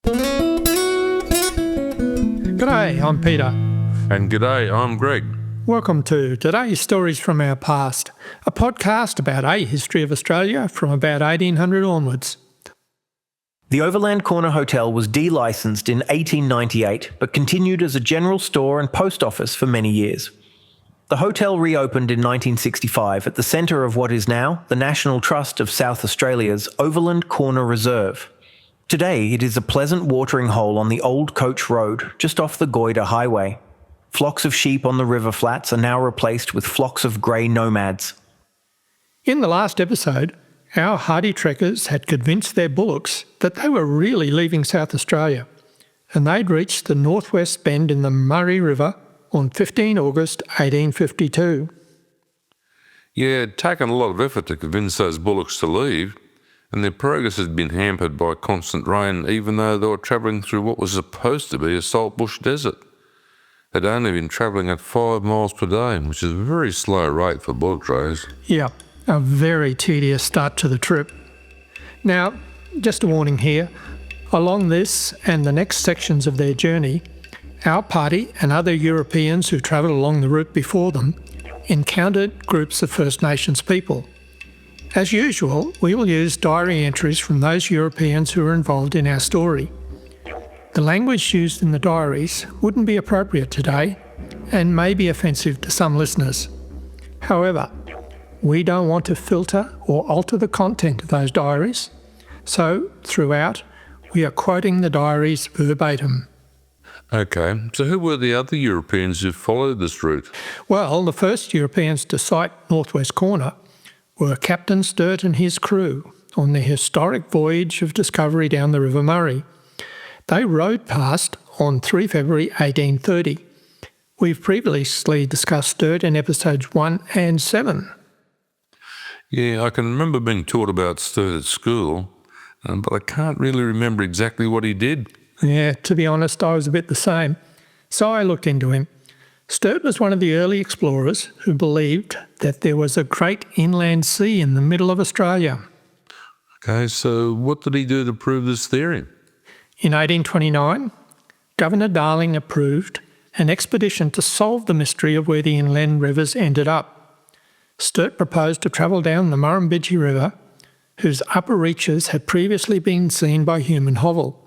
G'day, I'm Peter. And g'day, I'm Greg. Welcome to Today's Stories from Our Past, a podcast about a history of Australia from about 1800 onwards. The Overland Corner Hotel was delicensed in 1898 but continued as a general store and post office for many years. The hotel reopened in 1965 at the centre of what is now the National Trust of South Australia's Overland Corner Reserve. Today it is a pleasant watering hole on the old coach road just off the Goyder Highway. Flocks of sheep on the river flats are now replaced with flocks of grey nomads. In the last episode, our hardy trekkers had convinced their bullocks that they were really leaving South Australia, and they'd reached the northwest bend in the Murray River on 15 August 1852. Yeah, it'd taken a lot of effort to convince those bullocks to leave, and their progress had been hampered by constant rain, even though they were travelling through what was supposed to be a saltbush desert. They'd only been travelling at 5 miles per day, which is a very slow rate for bullock drivers. Yeah, a very tedious start to the trip. Now, just a warning here, along this and the next sections of their journey, our party and other Europeans who travelled along the route before them encountered groups of First Nations people. As usual, we will use diary entries from those Europeans who were involved in our story. The language used in the diaries wouldn't be appropriate today and may be offensive to some listeners. However, we don't want to filter or alter the content of those diaries, so throughout we are quoting the diaries verbatim. Okay, so who were the other Europeans who followed this route? Well, the first Europeans to sight Northwest Corner were Captain Sturt and his crew on their historic voyage of discovery down the River Murray. They rowed past on 3 February 1830. We've previously discussed Sturt in episodes 1 and 7. Yeah, I can remember being taught about Sturt at school, but I can't really remember exactly what he did. Yeah, to be honest, I was a bit the same. So I looked into him. Sturt was one of the early explorers who believed that there was a great inland sea in the middle of Australia. Okay, so what did he do to prove this theory? In 1829, Governor Darling approved an expedition to solve the mystery of where the inland rivers ended up. Sturt proposed to travel down the Murrumbidgee River, whose upper reaches had previously been seen by human hovel.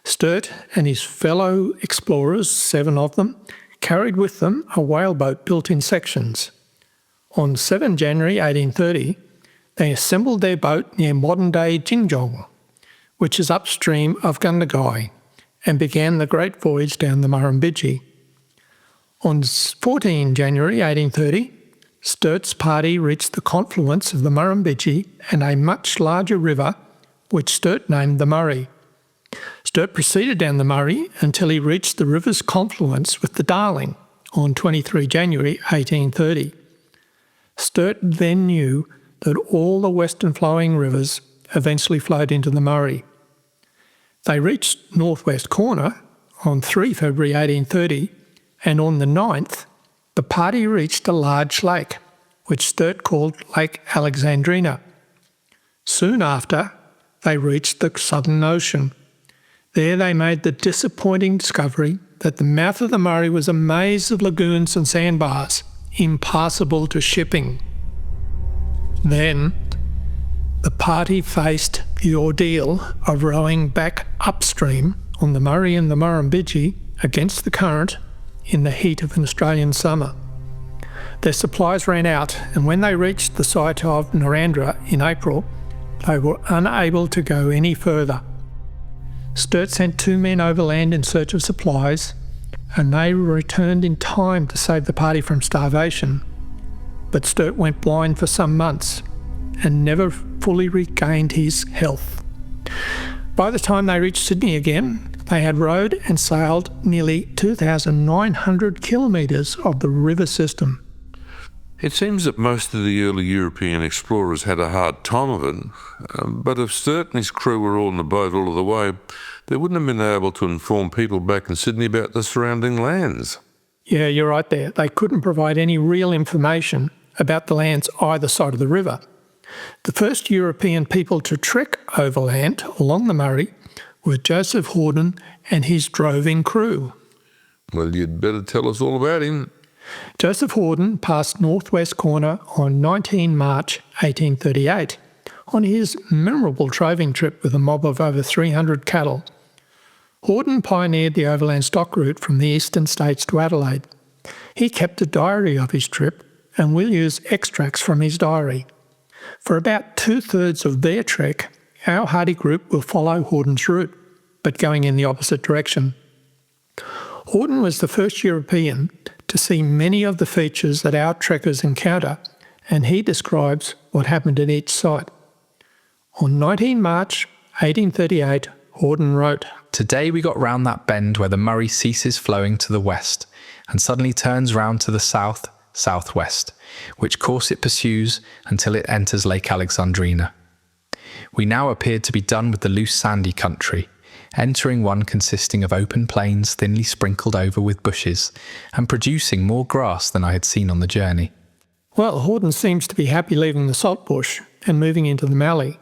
Sturt and his fellow explorers, 7 of them, carried with them a whaleboat built in sections. On 7 January 1830, they assembled their boat near modern-day Jinjong, which is upstream of Gundagai, and began the great voyage down the Murrumbidgee. On 14 January 1830, Sturt's party reached the confluence of the Murrumbidgee and a much larger river, which Sturt named the Murray. Sturt proceeded down the Murray until he reached the river's confluence with the Darling on 23 January 1830. Sturt then knew that all the western flowing rivers eventually flowed into the Murray. They reached Northwest Corner on 3 February 1830, and on the 9th, the party reached a large lake, which Sturt called Lake Alexandrina. Soon after, they reached the Southern Ocean. There they made the disappointing discovery that the mouth of the Murray was a maze of lagoons and sandbars, impassable to shipping. Then, the party faced the ordeal of rowing back upstream on the Murray and the Murrumbidgee against the current in the heat of an Australian summer. Their supplies ran out, and when they reached the site of Narrandera in April, they were unable to go any further. Sturt sent 2 men overland in search of supplies, and they returned in time to save the party from starvation. But Sturt went blind for some months and never fully regained his health. By the time they reached Sydney again, they had rowed and sailed nearly 2,900 kilometres of the river system. It seems that most of the early European explorers had a hard time of it, but if Sturt and his crew were all in the boat all of the way, they wouldn't have been able to inform people back in Sydney about the surrounding lands. Yeah, you're right there. They couldn't provide any real information about the lands either side of the river. The first European people to trek overland along the Murray were Joseph Hawdon and his droving crew. Well, you'd better tell us all about him. Joseph Hawdon passed Northwest Corner on 19 March 1838 on his memorable droving trip with a mob of over 300 cattle. Hawdon pioneered the overland stock route from the eastern states to Adelaide. He kept a diary of his trip, and we'll use extracts from his diary. For about 2/3 of their trek, our hardy group will follow Hawdon's route, but going in the opposite direction. Hawdon was the first European to see many of the features that our trekkers encounter, and he describes what happened at each site. On 19 March 1838, Hawdon wrote, "Today we got round that bend where the Murray ceases flowing to the west and suddenly turns round to the south-southwest, which course it pursues until it enters Lake Alexandrina. We now appeared to be done with the loose sandy country, entering one consisting of open plains thinly sprinkled over with bushes and producing more grass than I had seen on the journey." Well, Hawdon seems to be happy leaving the saltbush and moving into the Mallee.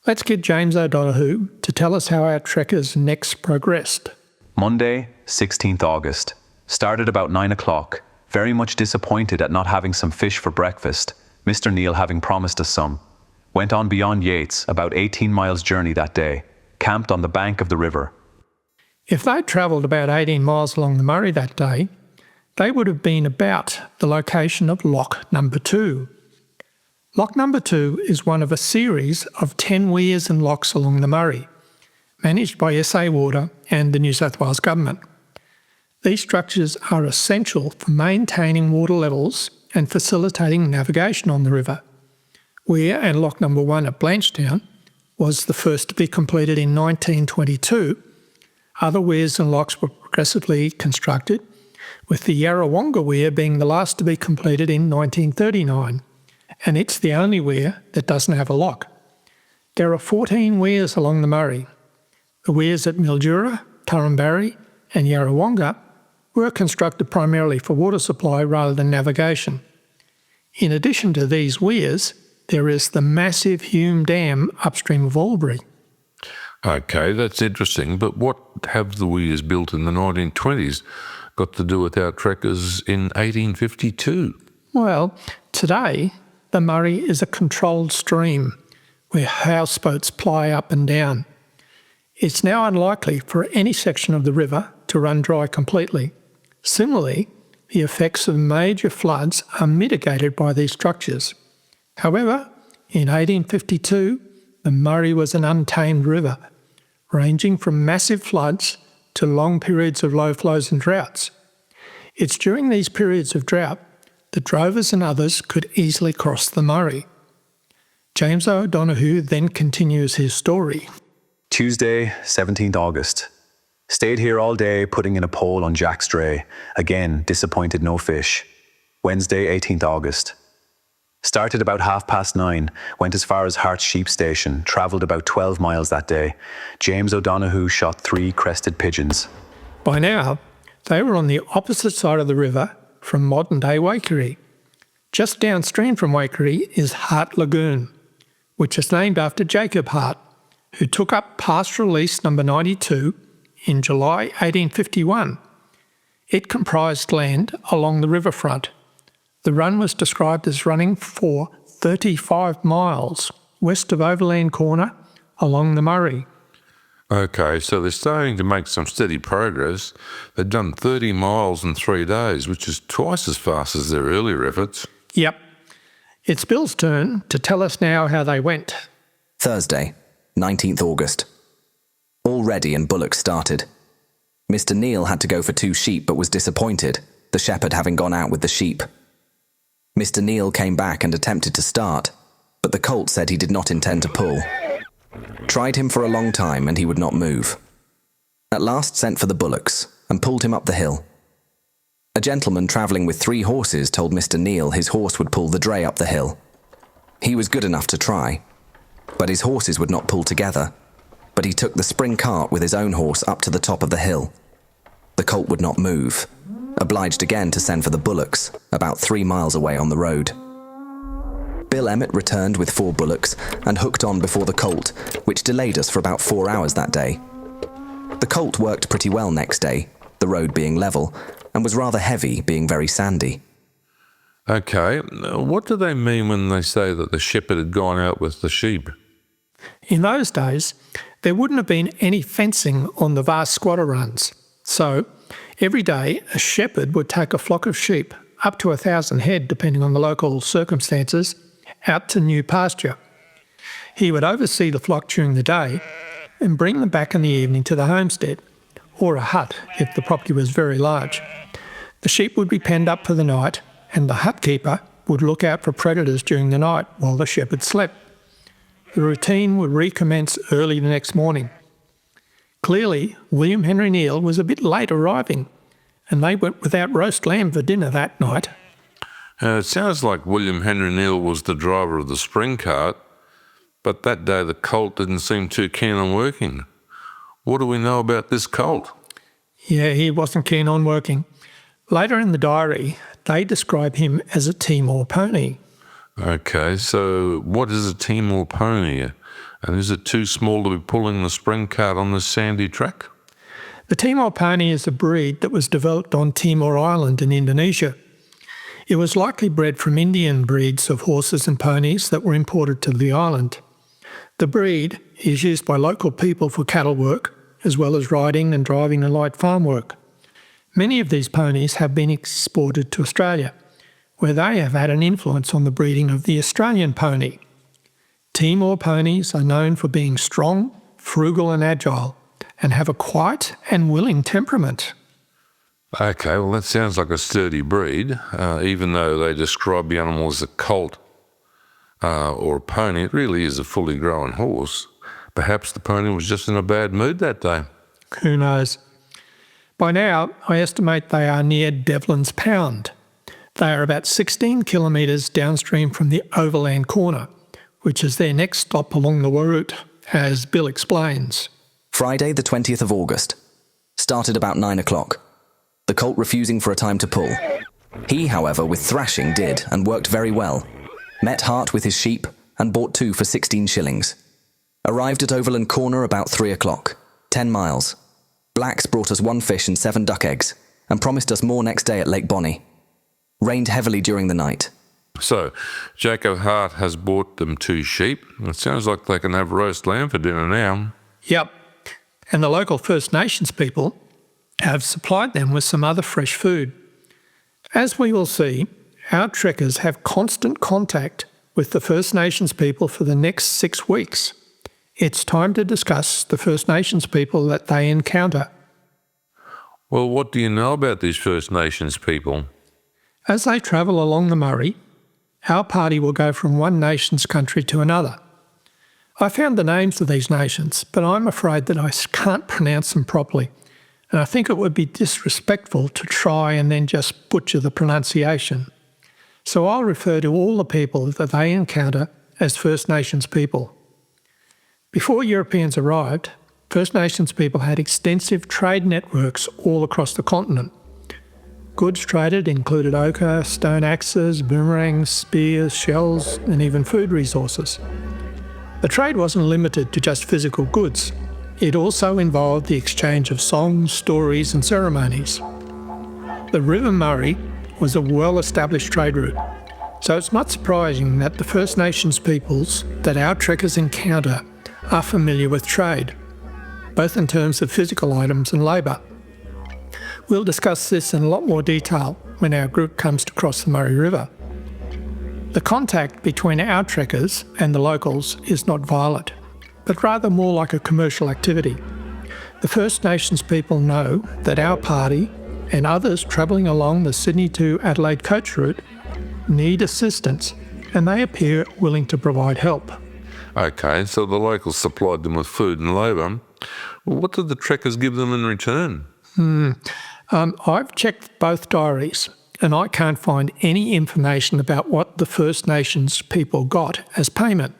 Let's get James O'Donoghue to tell us how our trekkers next progressed. Monday, 16th August. Started about 9 o'clock. Very much disappointed at not having some fish for breakfast, Mr. Neale having promised us some. Went on beyond Yates, about 18 miles journey that day. Camped on the bank of the river. If they'd travelled about 18 miles along the Murray that day, they would have been about the location of Lock Number 2. Lock Number 2 is one of a series of 10 weirs and locks along the Murray, managed by SA Water and the New South Wales Government. These structures are essential for maintaining water levels and facilitating navigation on the river. Weir and Lock Number 1 at Blanchetown was the first to be completed in 1922. Other weirs and locks were progressively constructed, with the Yarrawonga Weir being the last to be completed in 1939, and it's the only weir that doesn't have a lock. There are 14 weirs along the Murray. The weirs at Mildura, Turrambarry and Yarrawonga were constructed primarily for water supply rather than navigation. In addition to these weirs, there is the massive Hume Dam upstream of Albury. Okay, that's interesting, but what have the weirs built in the 1920s got to do with our trekkers in 1852? Well, today the Murray is a controlled stream where houseboats ply up and down. It's now unlikely for any section of the river to run dry completely. Similarly, the effects of major floods are mitigated by these structures. However, in 1852, the Murray was an untamed river, ranging from massive floods to long periods of low flows and droughts. It's during these periods of drought that drovers and others could easily cross the Murray. James O'Donoghue then continues his story. Tuesday, 17th August. Stayed here all day putting in a pole on Jack's Dray. Again, disappointed no fish. Wednesday, 18th August. Started about 9:30, went as far as Hart's Sheep Station, travelled about 12 miles that day. James O'Donoghue shot 3 crested pigeons. By now, they were on the opposite side of the river from modern-day Waikerie. Just downstream from Waikerie is Hart Lagoon, which is named after Jacob Hart, who took up pastoral lease number 92 in July 1851. It comprised land along the riverfront. The run was described as running for 35 miles west of Overland Corner along the Murray. Okay, so they're starting to make some steady progress. They've done 30 miles in 3 days, which is twice as fast as their earlier efforts. Yep. It's Bill's turn to tell us now how they went. Thursday, 19th August. All ready and bullocks started. Mr. Neale had to go for 2 sheep but was disappointed, the shepherd having gone out with the sheep. Mr. Neale came back and attempted to start, but the colt said he did not intend to pull. Tried him for a long time and he would not move. At last sent for the bullocks and pulled him up the hill. A gentleman travelling with 3 horses told Mr. Neale his horse would pull the dray up the hill. He was good enough to try, but his horses would not pull together, but he took the spring cart with his own horse up to the top of the hill. The colt would not move, obliged again to send for the bullocks, about 3 miles away on the road. Bill Emmett returned with 4 bullocks and hooked on before the colt, which delayed us for about 4 hours that day. The colt worked pretty well next day, the road being level, and was rather heavy, being very sandy. Okay, what do they mean when they say that the shepherd had gone out with the sheep? In those days, there wouldn't have been any fencing on the vast squatter runs. So, every day a shepherd would take a flock of sheep, up to 1,000 head depending on the local circumstances, out to new pasture. He would oversee the flock during the day and bring them back in the evening to the homestead, or a hut if the property was very large. The sheep would be penned up for the night, and the hut keeper would look out for predators during the night while the shepherd slept. The routine would recommence early the next morning. Clearly, William Henry Neale was a bit late arriving, and they went without roast lamb for dinner that night. It sounds like William Henry Neale was the driver of the spring cart, but that day the colt didn't seem too keen on working. What do we know about this colt? Yeah, he wasn't keen on working. Later in the diary, they describe him as a Timor pony. Okay, so what is a Timor pony? And is it too small to be pulling the spring cart on this sandy track? The Timor pony is a breed that was developed on Timor Island in Indonesia. It was likely bred from Indian breeds of horses and ponies that were imported to the island. The breed is used by local people for cattle work, as well as riding and driving and light farm work. Many of these ponies have been exported to Australia, where they have had an influence on the breeding of the Australian pony. Timor ponies are known for being strong, frugal and agile, and have a quiet and willing temperament. Okay, well that sounds like a sturdy breed, even though they describe the animal as a colt or a pony. It really is a fully grown horse. Perhaps the pony was just in a bad mood that day. Who knows? By now, I estimate they are near Devlin's Pound. They are about 16 kilometres downstream from the Overland corner, which is their next stop along the route, as Bill explains. Friday the 20th of August. Started about 9 o'clock. The colt refusing for a time to pull. He, however, with thrashing did and worked very well. Met Hart with his sheep and bought 2 for 16 shillings. Arrived at Overland corner about 3 o'clock. 10 miles. Blacks brought us 1 fish and 7 duck eggs and promised us more next day at Lake Bonney. Rained heavily during the night. So, Jacob Hart has bought them 2 sheep. It sounds like they can have roast lamb for dinner now. Yep, and the local First Nations people have supplied them with some other fresh food. As we will see, our trekkers have constant contact with the First Nations people for the next 6 weeks. It's time to discuss the First Nations people that they encounter. Well, what do you know about these First Nations people? As they travel along the Murray, our party will go from one nation's country to another. I found the names of these nations, but I'm afraid that I can't pronounce them properly, and I think it would be disrespectful to try and then just butcher the pronunciation. So I'll refer to all the people that they encounter as First Nations people. Before Europeans arrived, First Nations people had extensive trade networks all across the continent. Goods traded included ochre, stone axes, boomerangs, spears, shells, and even food resources. The trade wasn't limited to just physical goods. It also involved the exchange of songs, stories, and ceremonies. The River Murray was a well-established trade route, so it's not surprising that the First Nations peoples that our trekkers encounter are familiar with trade, both in terms of physical items and labour. We'll discuss this in a lot more detail when our group comes to cross the Murray River. The contact between our trekkers and the locals is not violent, but rather more like a commercial activity. The First Nations people know that our party and others travelling along the Sydney to Adelaide coach route need assistance, and they appear willing to provide help. Okay, so the locals supplied them with food and labour. Well, what did the trekkers give them in return? I've checked both diaries, and I can't find any information about what the First Nations people got as payment.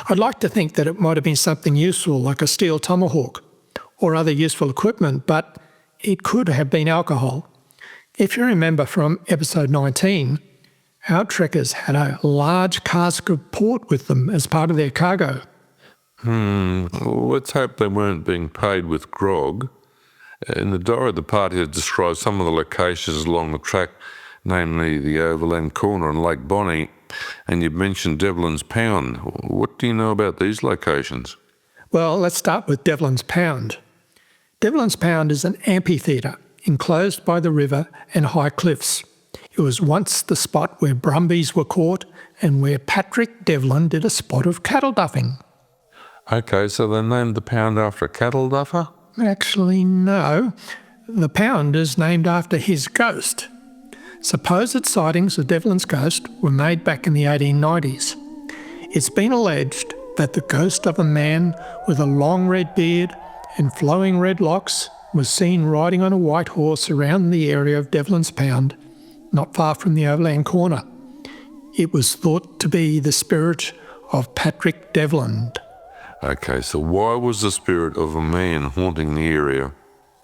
I'd like to think that it might have been something useful like a steel tomahawk or other useful equipment, but it could have been alcohol. If you remember from episode 19, Our trekkers had a large cask of port with them as part of their cargo. Let's hope they weren't being paid with grog. In the diary, the party has described some of the locations along the track, namely the Overland Corner and Lake Bonney, and you've mentioned Devlin's Pound. What do you know about these locations? Well, let's start with Devlin's Pound. Devlin's Pound is an amphitheatre enclosed by the river and high cliffs. It was once the spot where brumbies were caught and where Patrick Devlin did a spot of cattle-duffing. Okay, so they named the pound after a cattle duffer? Actually, no. The pound is named after his ghost. Supposed sightings of Devlin's ghost were made back in the 1890s. It's been alleged that the ghost of a man with a long red beard and flowing red locks was seen riding on a white horse around the area of Devlin's Pound, not far from the Overland Corner. It was thought to be the spirit of Patrick Devlin. Okay, so why was the spirit of a man haunting the area?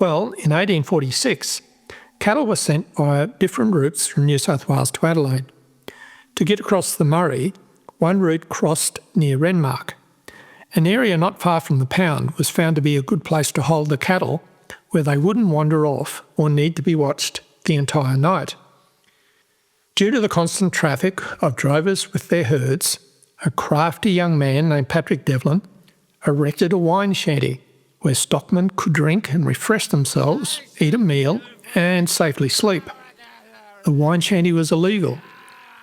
Well, in 1846, cattle were sent via different routes from New South Wales to Adelaide. To get across the Murray, one route crossed near Renmark. An area not far from the pound was found to be a good place to hold the cattle, where they wouldn't wander off or need to be watched the entire night. Due to the constant traffic of drovers with their herds, a crafty young man named Patrick Devlin erected a wine shanty where stockmen could drink and refresh themselves, eat a meal and safely sleep. The wine shanty was illegal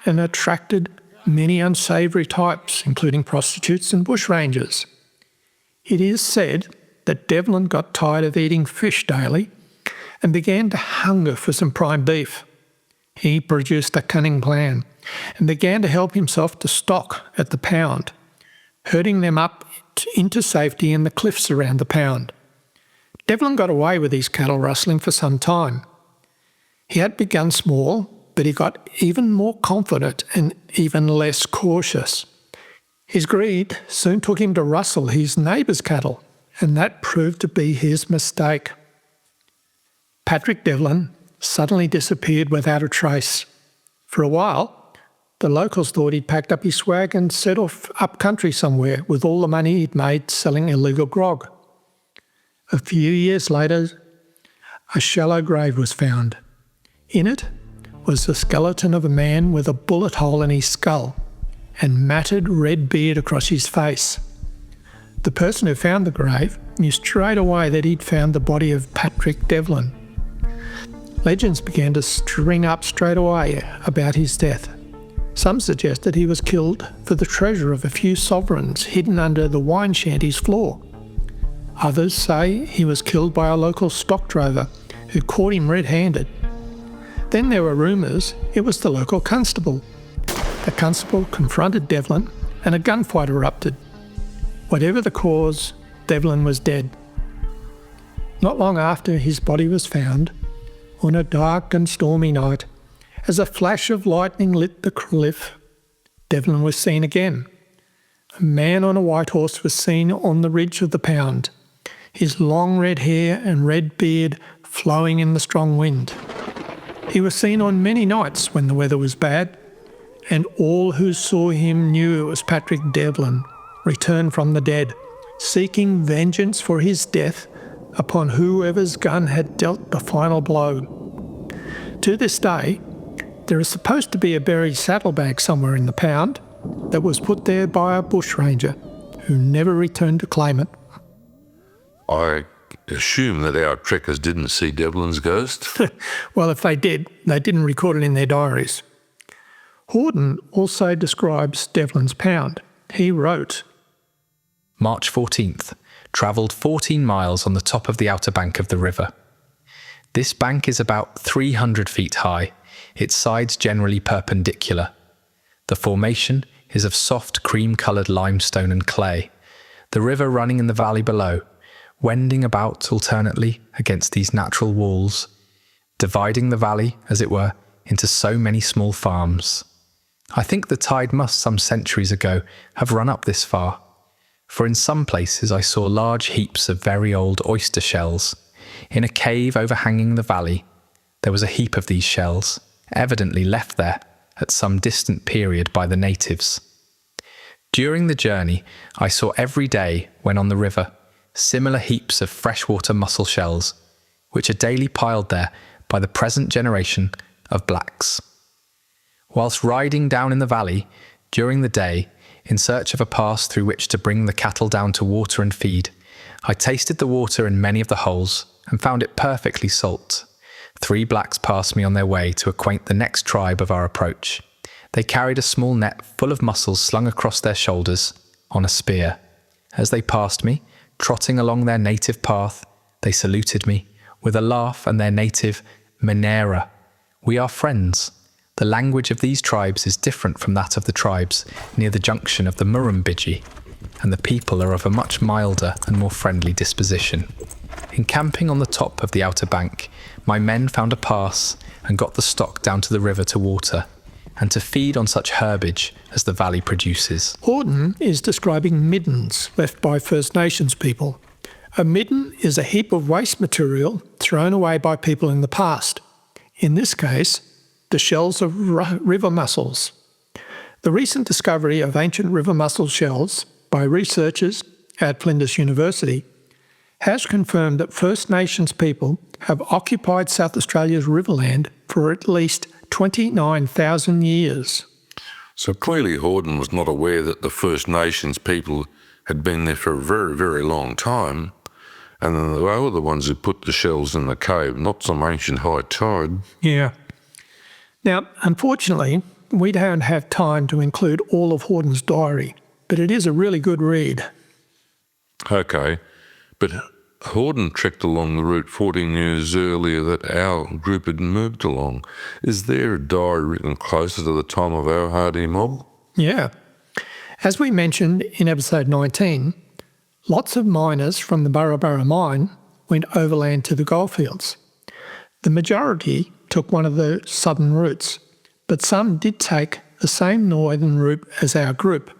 and attracted many unsavoury types, including prostitutes and bushrangers. It is said that Devlin got tired of eating fish daily and began to hunger for some prime beef. He produced a cunning plan and began to help himself to stock at the pound, herding them up into safety in the cliffs around the pound. Devlin got away with his cattle rustling for some time. He had begun small, but he got even more confident and even less cautious. His greed soon took him to rustle his neighbour's cattle, and that proved to be his mistake. Patrick Devlin suddenly disappeared without a trace. For a while, the locals thought he'd packed up his swag and set off up country somewhere with all the money he'd made selling illegal grog. A few years later, a shallow grave was found. In it was the skeleton of a man with a bullet hole in his skull and matted red beard across his face. The person who found the grave knew straight away that he'd found the body of Patrick Devlin. Legends began to string up straight away about his death. Some suggested he was killed for the treasure of a few sovereigns hidden under the wine shanty's floor. Others say he was killed by a local stock drover who caught him red-handed. Then there were rumours it was the local constable. The constable confronted Devlin and a gunfight erupted. Whatever the cause, Devlin was dead. Not long after his body was found, on a dark and stormy night, as a flash of lightning lit the cliff, Devlin was seen again. A man on a white horse was seen on the ridge of the pound, his long red hair and red beard flowing in the strong wind. He was seen on many nights when the weather was bad, and all who saw him knew it was Patrick Devlin, returned from the dead, seeking vengeance for his death upon whoever's gun had dealt the final blow. To this day, there is supposed to be a buried saddlebag somewhere in the pound that was put there by a bushranger who never returned to claim it. I assume that our trekkers didn't see Devlin's ghost. Well, if they did, they didn't record it in their diaries. Hawdon also describes Devlin's Pound. He wrote, March 14th, travelled 14 miles on the top of the outer bank of the river. This bank is about 300 feet high, its sides generally perpendicular. The formation is of soft cream-coloured limestone and clay, the river running in the valley below, wending about alternately against these natural walls, dividing the valley, as it were, into so many small farms. I think the tide must some centuries ago have run up this far, for in some places I saw large heaps of very old oyster shells. In a cave overhanging the valley, there was a heap of these shells, evidently left there at some distant period by the natives. During the journey, I saw every day, when on the river, similar heaps of freshwater mussel shells, which are daily piled there by the present generation of blacks. Whilst riding down in the valley during the day in search of a pass through which to bring the cattle down to water and feed, I tasted the water in many of the holes and found it perfectly salt. 3 blacks passed me on their way to acquaint the next tribe of our approach. They carried a small net full of mussels slung across their shoulders on a spear. As they passed me, trotting along their native path, they saluted me with a laugh and their native Manera. We are friends. The language of these tribes is different from that of the tribes near the junction of the Murrumbidgee, and the people are of a much milder and more friendly disposition. Encamping on the top of the outer bank, my men found a pass and got the stock down to the river to water, and to feed on such herbage as the valley produces. Hawdon is describing middens left by First Nations people. A midden is a heap of waste material thrown away by people in the past. In this case, the shells of river mussels. The recent discovery of ancient river mussel shells by researchers at Flinders University has confirmed that First Nations people have occupied South Australia's riverland for at least 29,000 years. So clearly Hawdon was not aware that the First Nations people had been there for a very, very long time, and then they were the ones who put the shells in the cave, not some ancient high tide. Yeah. Now, unfortunately, we don't have time to include all of Hawdon's diary, but it is a really good read. Okay, but Hawdon trekked along the route 14 years earlier that our group had moved along. Is there a diary written closer to the time of our hardy mob? Yeah. As we mentioned in episode 19, lots of miners from the Burra mine went overland to the goldfields. The majority took one of the southern routes, but some did take the same northern route as our group.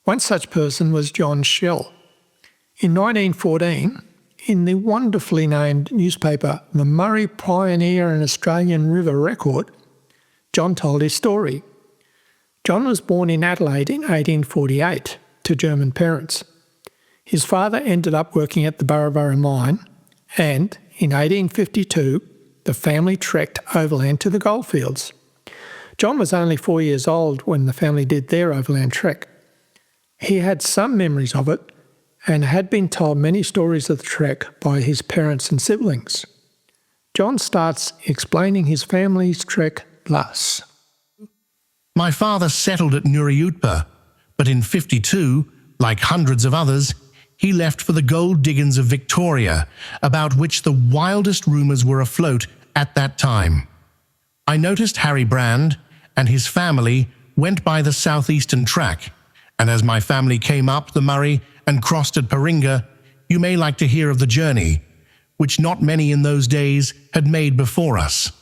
One such person was John Schell. In 1914, in the wonderfully named newspaper The Murray Pioneer and Australian River Record, John told his story. John was born in Adelaide in 1848 to German parents. His father ended up working at the Burra mine, and in 1852, the family trekked overland to the goldfields. John was only 4 years old when the family did their overland trek. He had some memories of it and had been told many stories of the trek by his parents and siblings. John starts explaining his family's trek thus. My father settled at Nuriutpa, but in 52, like hundreds of others, he left for the gold diggings of Victoria, about which the wildest rumours were afloat at that time. I noticed Harry Brand and his family went by the southeastern track, and as my family came up the Murray and crossed at Paringa, you may like to hear of the journey, which not many in those days had made before us.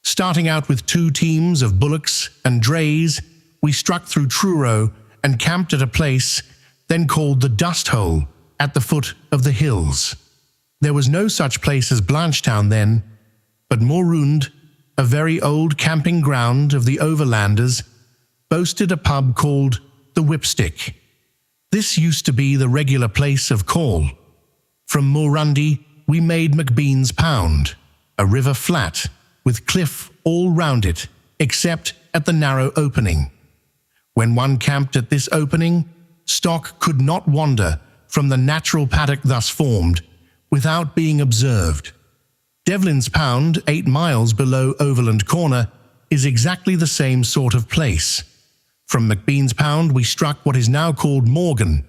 Starting out with 2 teams of bullocks and drays, we struck through Truro and camped at a place then called the Dust Hole at the foot of the hills. There was no such place as Blanchetown then, but Morund, a very old camping ground of the Overlanders, boasted a pub called the Whipstick. This used to be the regular place of call. From Morundi, we made McBean's Pound, a river flat, with cliff all round it, except at the narrow opening. When one camped at this opening, stock could not wander from the natural paddock thus formed without being observed. Devlin's Pound, 8 miles below Overland Corner, is exactly the same sort of place. From McBean's Pound we struck what is now called Morgan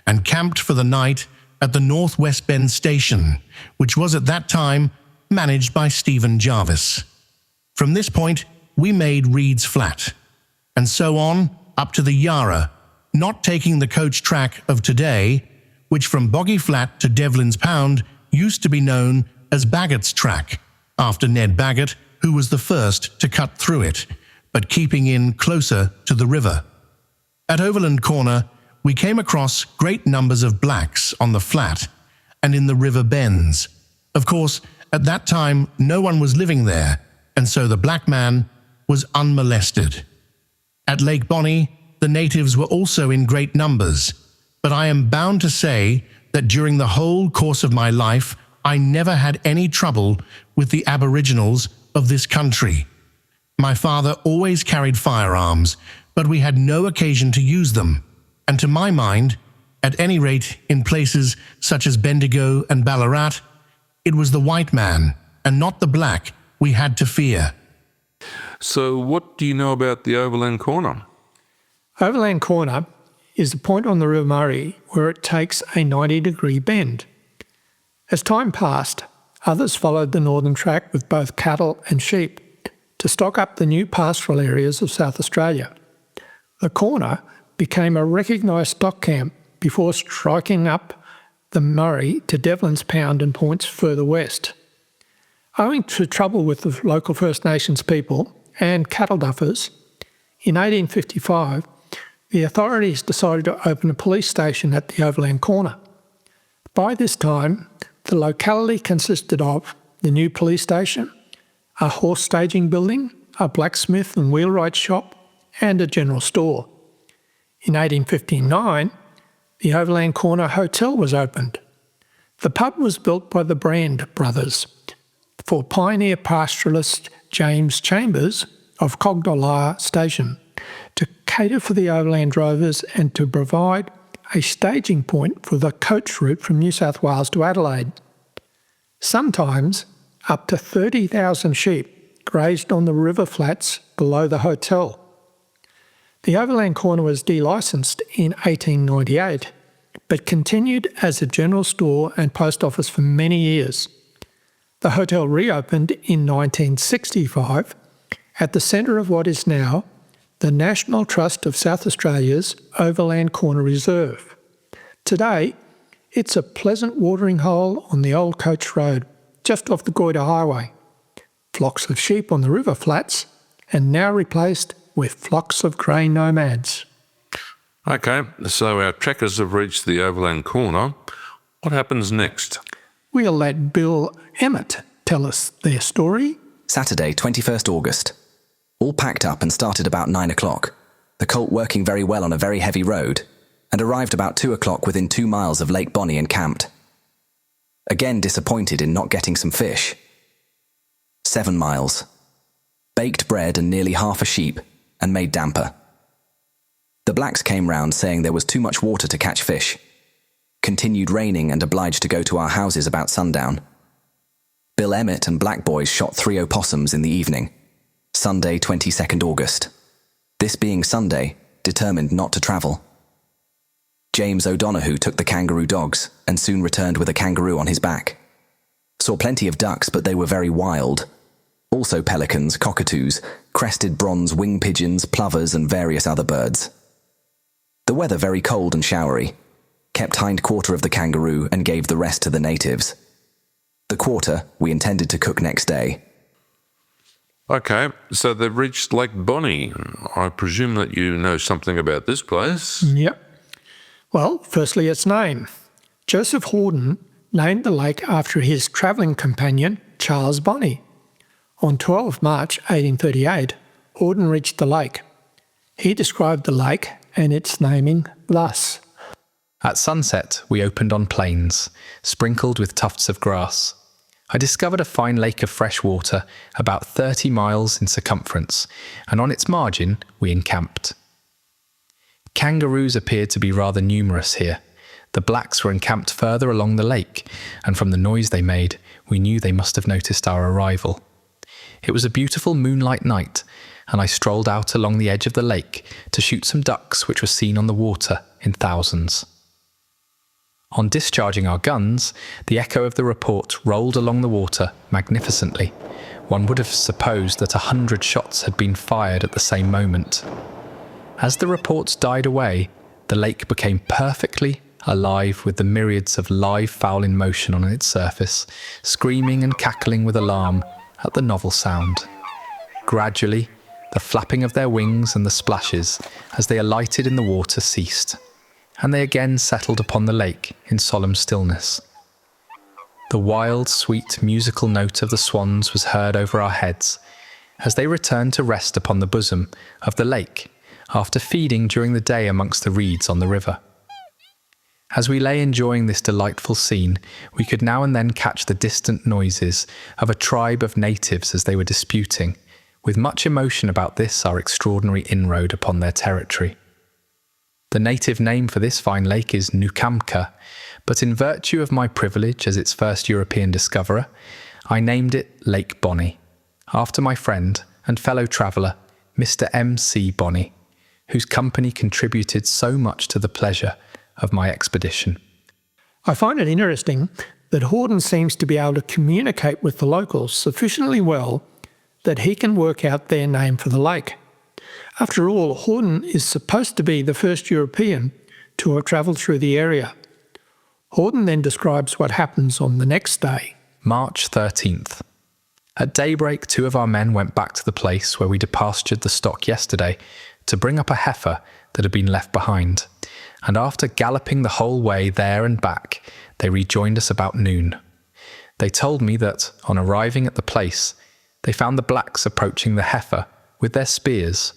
and camped for the night at the Northwest Bend Station, which was at that time managed by Stephen Jarvis. From this point we made Reed's Flat, and so on up to the Yarra, not taking the coach track of today, which from Boggy Flat to Devlin's Pound used to be known as Baggett's Track, after Ned Baggett, who was the first to cut through it, but keeping in closer to the river. At Overland Corner, we came across great numbers of blacks on the flat and in the river bends. Of course, at that time no one was living there, and so the black man was unmolested. At Lake Bonney, the natives were also in great numbers, but I am bound to say that during the whole course of my life, I never had any trouble with the Aboriginals of this country. My father always carried firearms, but we had no occasion to use them, and to my mind, at any rate in places such as Bendigo and Ballarat, it was the white man, and not the black, we had to fear. So what do you know about the Overland Corner? Overland Corner is the point on the River Murray where it takes a 90-degree bend. As time passed, others followed the northern track with both cattle and sheep to stock up the new pastoral areas of South Australia. The corner became a recognised stock camp before striking up the Murray to Devlin's Pound and points further west. Owing to trouble with the local First Nations people and cattle duffers, in 1855, the authorities decided to open a police station at the Overland Corner. By this time, the locality consisted of the new police station, a horse staging building, a blacksmith and wheelwright shop, and a general store. In 1859, the Overland Corner Hotel was opened. The pub was built by the Brand brothers for pioneer pastoralist James Chambers of Cognolar Station to cater for the overland drovers and to provide a staging point for the coach route from New South Wales to Adelaide. Sometimes up to 30,000 sheep grazed on the river flats below the hotel. The Overland Corner was delicensed in 1898, but continued as a general store and post office for many years. The hotel reopened in 1965 at the centre of what is now the National Trust of South Australia's Overland Corner Reserve. Today, it's a pleasant watering hole on the old coach road, just off the Goyder Highway. Flocks of sheep on the river flats, and now replaced with flocks of grey nomads. Okay, so our trekkers have reached the Overland Corner. What happens next? We'll let Bill Emmett tell us their story. Saturday, 21st August. All packed up and started about 9 o'clock, the colt working very well on a very heavy road, and arrived about 2 o'clock within 2 miles of Lake Bonney and camped. Again disappointed in not getting some fish. 7 miles. Baked bread and nearly half a sheep, and made damper. The blacks came round saying there was too much water to catch fish. Continued raining and obliged to go to our houses about sundown. Bill Emmett and black boys shot 3 opossums in the evening. Sunday, 22nd August. This being Sunday, determined not to travel. James O'Donoghue took the kangaroo dogs and soon returned with a kangaroo on his back. Saw plenty of ducks, but they were very wild. Also pelicans, cockatoos, crested bronze wing pigeons, plovers and various other birds. The weather very cold and showery. Kept hind quarter of the kangaroo and gave the rest to the natives. The quarter we intended to cook next day. Okay, so they've reached Lake Bonney. I presume that you know something about this place. Yep. Well, firstly, its name. Joseph Hawdon named the lake after his travelling companion, Charles Bonney. On 12 March 1838, Hawdon reached the lake. He described the lake and its naming thus. At sunset, we opened on plains, sprinkled with tufts of grass. I discovered a fine lake of fresh water, about 30 miles in circumference, and on its margin we encamped. Kangaroos appeared to be rather numerous here. The blacks were encamped further along the lake, and from the noise they made, we knew they must have noticed our arrival. It was a beautiful moonlight night, and I strolled out along the edge of the lake to shoot some ducks which were seen on the water in thousands. On discharging our guns, the echo of the report rolled along the water magnificently. One would have supposed that 100 shots had been fired at the same moment. As the reports died away, the lake became perfectly alive with the myriads of live fowl in motion on its surface, screaming and cackling with alarm at the novel sound. Gradually, the flapping of their wings and the splashes as they alighted in the water ceased, and they again settled upon the lake in solemn stillness. The wild, sweet, musical note of the swans was heard over our heads, as they returned to rest upon the bosom of the lake after feeding during the day amongst the reeds on the river. As we lay enjoying this delightful scene, we could now and then catch the distant noises of a tribe of natives as they were disputing, with much emotion about this our extraordinary inroad upon their territory. The native name for this fine lake is Nukamka, but in virtue of my privilege as its first European discoverer, I named it Lake Bonney, after my friend and fellow traveller, Mr. M.C. Bonney, whose company contributed so much to the pleasure of my expedition. I find it interesting that Hawdon seems to be able to communicate with the locals sufficiently well that he can work out their name for the lake. After all, Hawdon is supposed to be the first European to have travelled through the area. Hawdon then describes what happens on the next day. March 13th. At daybreak, 2 of our men went back to the place where we depastured the stock yesterday to bring up a heifer that had been left behind, and after galloping the whole way there and back, they rejoined us about noon. They told me that, on arriving at the place, they found the blacks approaching the heifer with their spears,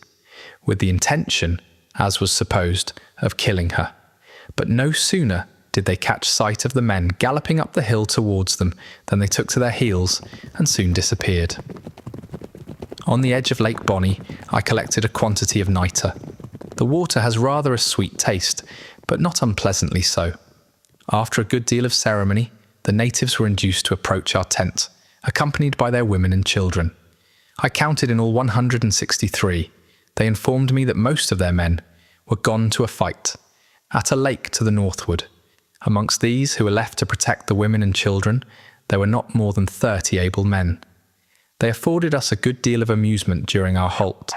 with the intention, as was supposed, of killing her. But no sooner did they catch sight of the men galloping up the hill towards them than they took to their heels and soon disappeared. On the edge of Lake Bonney, I collected a quantity of nitre. The water has rather a sweet taste, but not unpleasantly so. After a good deal of ceremony, the natives were induced to approach our tent, accompanied by their women and children. I counted in all 163. They informed me that most of their men were gone to a fight, at a lake to the northward. Amongst these who were left to protect the women and children, there were not more than 30 able men. They afforded us a good deal of amusement during our halt.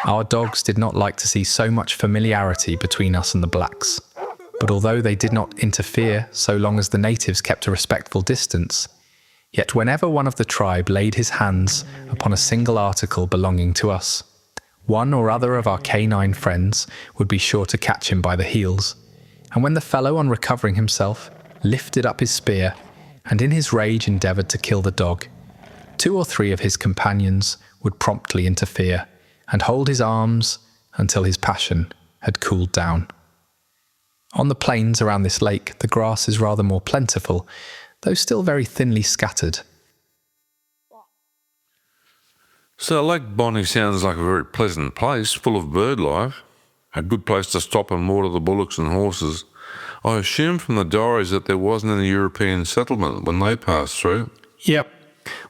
Our dogs did not like to see so much familiarity between us and the blacks. But although they did not interfere so long as the natives kept a respectful distance, yet whenever one of the tribe laid his hands upon a single article belonging to us, one or other of our canine friends would be sure to catch him by the heels, and when the fellow, on recovering himself, lifted up his spear, and in his rage endeavoured to kill the dog, 2 or 3 of his companions would promptly interfere, and hold his arms until his passion had cooled down. On the plains around this lake, the grass is rather more plentiful, though still very thinly scattered. So Lake Bonney sounds like a very pleasant place, full of bird life. A good place to stop and water the bullocks and horses. I assume from the diaries that there wasn't any European settlement when they passed through. Yep.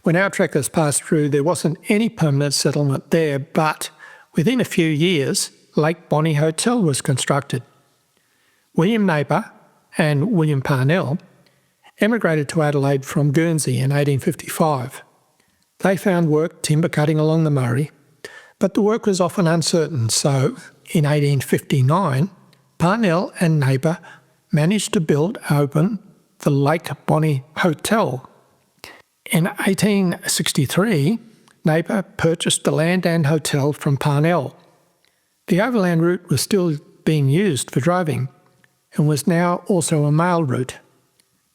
When our trekkers passed through, there wasn't any permanent settlement there, but within a few years, Lake Bonney Hotel was constructed. William Napier and William Parnell emigrated to Adelaide from Guernsey in 1855. They found work timber cutting along the Murray, but the work was often uncertain, so in 1859, Parnell and Napier managed to open the Lake Bonney Hotel. In 1863, Napier purchased the land and hotel from Parnell. The overland route was still being used for driving and was now also a mail route,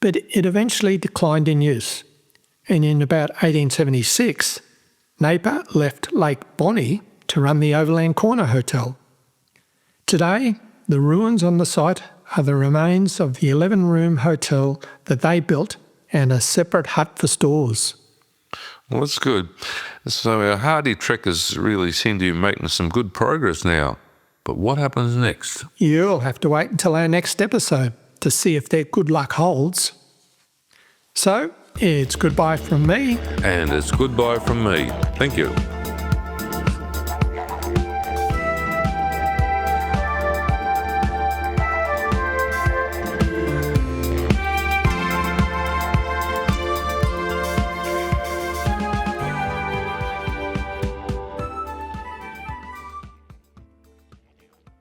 but it eventually declined in use, and in about 1876, Napier left Lake Bonney to run the Overland Corner Hotel. Today, the ruins on the site are the remains of the 11-room hotel that they built and a separate hut for stores. Well, that's good. So our hardy trekkers really seem to be making some good progress now. But what happens next? You'll have to wait until our next episode to see if their good luck holds. So, it's goodbye from me. And it's goodbye from me. Thank you.